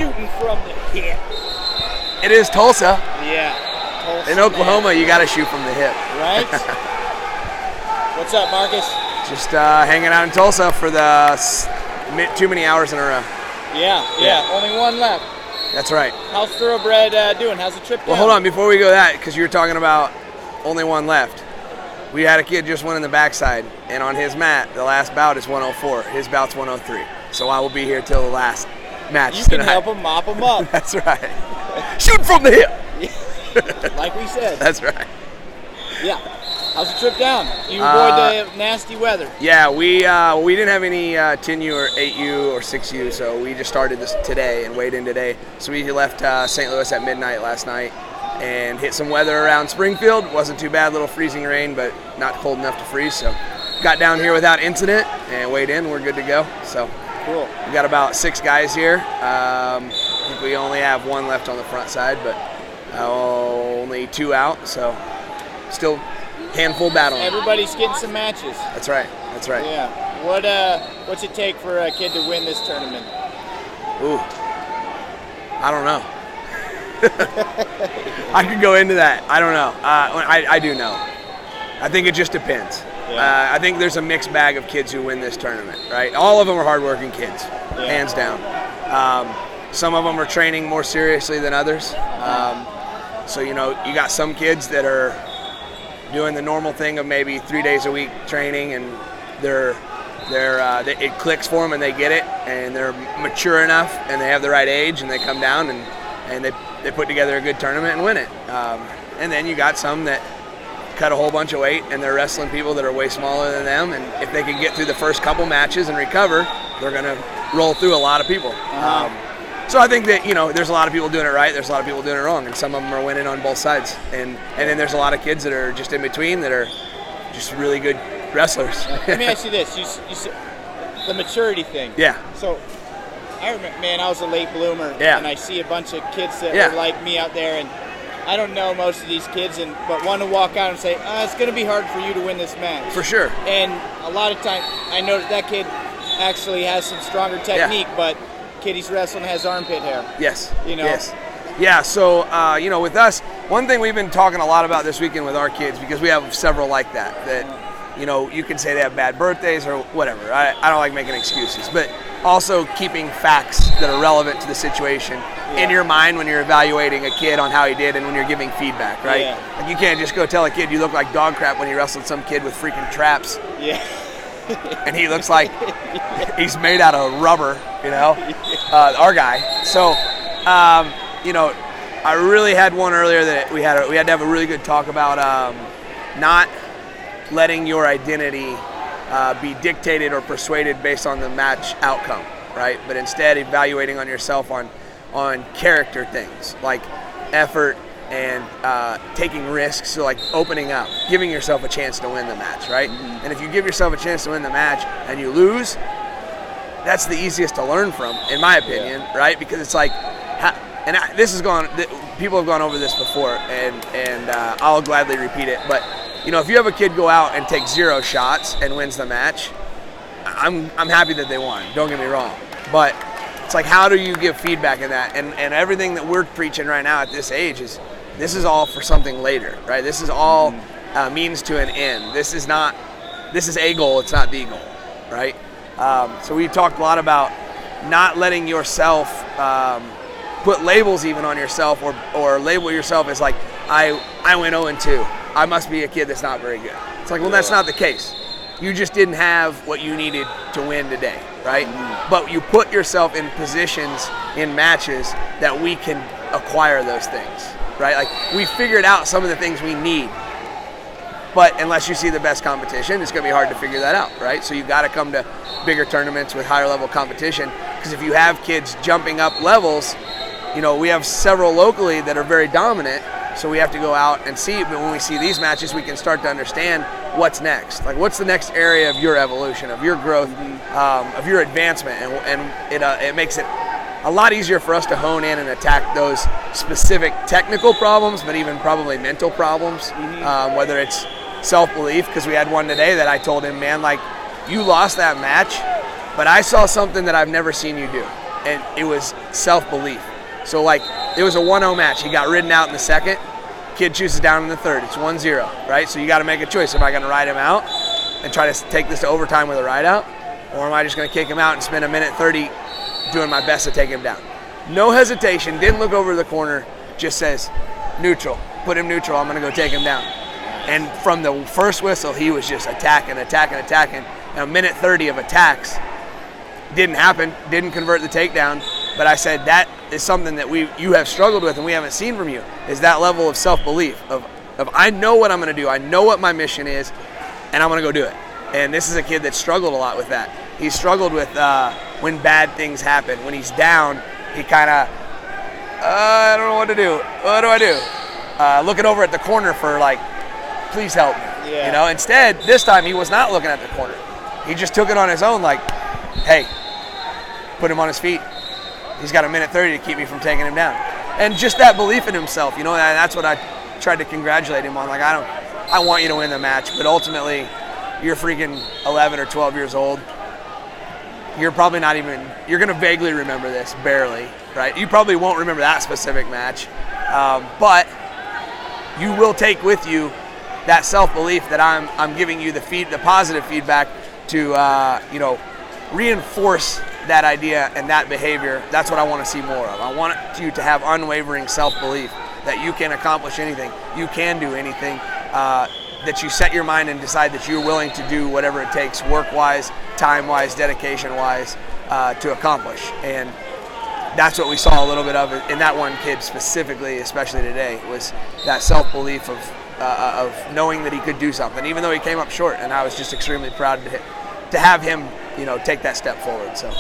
shooting from the hip. It is Tulsa. Yeah. Tulsa, in Oklahoma, you got to shoot from the hip. Right? What's up, Marcus? Just hanging out in Tulsa for the too many hours in a row. Yeah. Only one left. That's right. How's Thoroughbred doing? How's the trip down? Well, hold on. Before we go that, because you were talking about only one left. We had a kid just win in the backside, and on his mat, the last bout is 104. His bout's 103. So I will be here till the last match You can help him mop him up. That's right. Shoot from the hip. Like we said. That's right. Yeah. How's the trip down? You avoid the nasty weather. Yeah, we didn't have any 10U or 8U or 6U, so we just started this today and weighed in today. So we left St. Louis at midnight last night and hit some weather around Springfield. Wasn't too bad, little freezing rain, but not cold enough to freeze. So got down here without incident and weighed in. We're good to go. So cool. We got about 6 guys here. I think we only have 1 left on the front side, but only 2 out. So still handful battle. Everybody's getting some matches. That's right. That's right. Yeah. What's it take for a kid to win this tournament? Ooh. I don't know. I could go into that. I don't know. I do know. I think it just depends. Yeah. I think there's a mixed bag of kids who win this tournament, right? All of them are hardworking kids, hands down. Some of them are training more seriously than others. So, you got some kids that are doing the normal thing of maybe 3 days a week training, and it clicks for them and they get it, and they're mature enough and they have the right age, and they come down and they put together a good tournament and win it. And then you got some that cut a whole bunch of weight and they're wrestling people that are way smaller than them, and if they can get through the first couple matches and recover, they're going to roll through a lot of people. So I think that, there's a lot of people doing it right, there's a lot of people doing it wrong, and some of them are winning on both sides. And then there's a lot of kids that are just in between that are just really good wrestlers. Let me ask you this. You said the maturity thing. Yeah. So I remember, man, I was a late bloomer, and I see a bunch of kids that are like me out there, and I don't know most of these kids, but want to walk out and say, it's going to be hard for you to win this match. For sure. And a lot of times I noticed that kid actually has some stronger technique, but kid he's wrestling has armpit hair. Yes. Yes. Yeah, so, with us, one thing we've been talking a lot about this weekend with our kids, because we have several like that, you can say they have bad birthdays or whatever. I don't like making excuses, but also keeping facts that are relevant to the situation in your mind when you're evaluating a kid on how he did and when you're giving feedback, right? Yeah. Like, you can't just go tell a kid you look like dog crap when he wrestled some kid with freaking traps. Yeah. And he looks like he's made out of rubber, our guy. So, I really had one earlier that we had to have a really good talk about not letting your identity be dictated or persuaded based on the match outcome, right? But instead evaluating on yourself on character things like effort and taking risks, so like opening up, giving yourself a chance to win the match, right? Mm-hmm. And if you give yourself a chance to win the match and you lose, that's the easiest to learn from, in my opinion, right? Because it's like, people have gone over this before, and I'll gladly repeat it. But if you have a kid go out and take 0 shots and wins the match, I'm happy that they won. Don't get me wrong, but it's like, how do you give feedback in that? And everything that we're preaching right now at this age is, this is all for something later, right? This is all means to an end. This is a goal. It's not the goal, right? So we talked a lot about not letting yourself put labels even on yourself, or label yourself as like, I went 0-2. I must be a kid that's not very good. It's like, well, that's not the case. You just didn't have what you needed to win today, right? But you put yourself in positions in matches that we can acquire those things, right? Like, we figured out some of the things we need. But unless you see the best competition, it's going to be hard to figure that out, right? So you've got to come to bigger tournaments with higher level competition, because if you have kids jumping up levels, we have several locally that are very dominant, so we have to go out and see. But when we see these matches, we can start to understand what's next. Like, what's the next area of your evolution, of your growth, of your advancement, and it makes it a lot easier for us to hone in and attack those specific technical problems, but even probably mental problems, whether it's self-belief, because we had one today that I told him, man, like, you lost that match, but I saw something that I've never seen you do. and it was self-belief. So like it was a 1-0 match. He got ridden out in the second. Kid chooses down in the third. It's 1-0, right? So you got to make a choice. Am I going to ride him out and try to take this to overtime with a ride out? Or am I just going to kick him out and spend a minute 30 doing my best to take him down? No hesitation, didn't look over the corner, just says, neutral. Put him neutral, I'm going to go take him down. And from the first whistle, he was just attacking. And a minute 30 of attacks didn't happen, didn't convert the takedown. But I said that is something that you have struggled with and we haven't seen from you, is that level of self-belief of I know what I'm going to do, I know what my mission is, and I'm going to go do it. And this is a kid that struggled a lot with that. He struggled with when bad things happen. When he's down, he kind of, I don't know what to do. What do I do? Looking over at the corner for like, please help me. Yeah. You know, instead, this time he was not looking at the corner. He just took it on his own like, hey, put him on his feet. He's got a minute 30 to keep me from taking him down. And just that belief in himself, you know, that's what I tried to congratulate him on. Like, I want you to win the match, but ultimately, you're freaking 11 or 12 years old. You're probably not even, you're going to vaguely remember this, barely, right? You probably won't remember that specific match, but you will take with you that self-belief that I'm giving you the positive feedback to, you know, reinforce that idea and that behavior. That's what I want to see more of. I want you to have unwavering self-belief that you can accomplish anything, you can do anything, that you set your mind and decide that you're willing to do whatever it takes, work-wise, time-wise, dedication-wise, to accomplish. And that's what we saw a little bit of in that one kid specifically, especially today, was that self-belief of knowing that he could do something, even though he came up short. And I was just extremely proud to have him, you know, take that step forward. So.